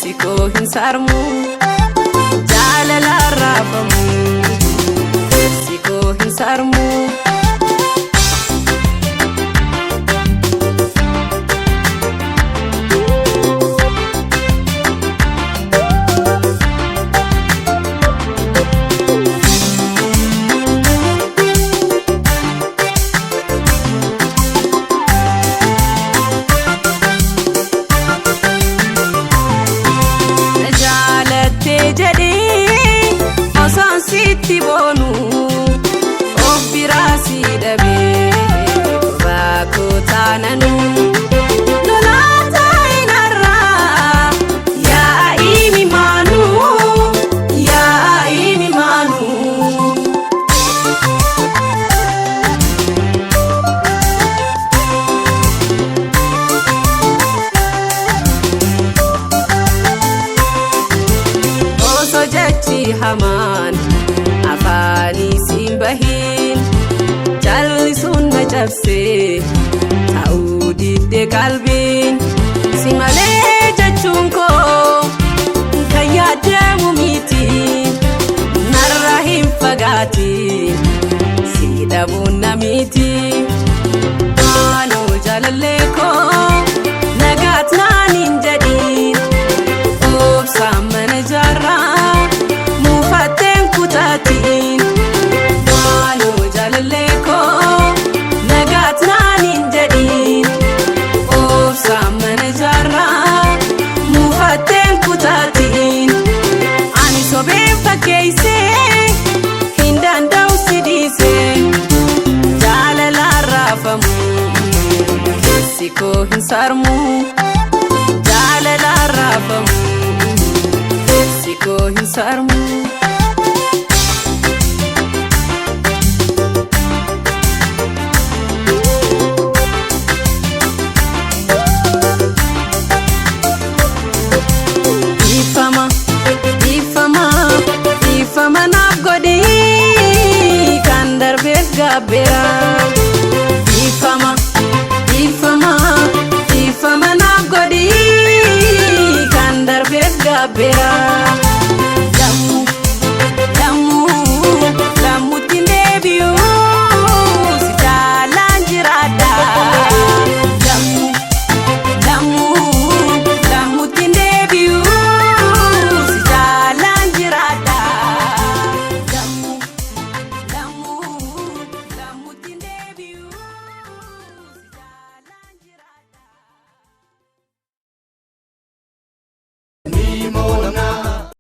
keessi koo hin sarmu jaalala raafamu keessi koo hin sarmu. Sitti boonu obbiraasi dhabee baakoo taananu lolaata inarraa yaa'i maanu yaa'i maanu. Osoo jechi hamaan afaanii siin bahiin jallisuun na cabsee ta'uu didde qalbiin si malee jechuun koo kan yaadamu miti narra hin fagaatiin si dhabuun na miti. Maaloo jaalallee koo nagaat naan hin jedhiin obsaan mana jaarraa muufatteen kutaatiin. Maaloo jaalallee koo nagaat naan hin jedhiin obsaan mana jaarraa muufatteen kutaatiin. Ani sobeen fakkeessee hin danda'u si dhiisee jaalala raafamu keessi koo hin sarmu jaalala raafamu keessi koo hin sarmu. Ifama naaf godhii kan darbeef gabbeera. Ifama naaf godhii kan darbeef gabbeera.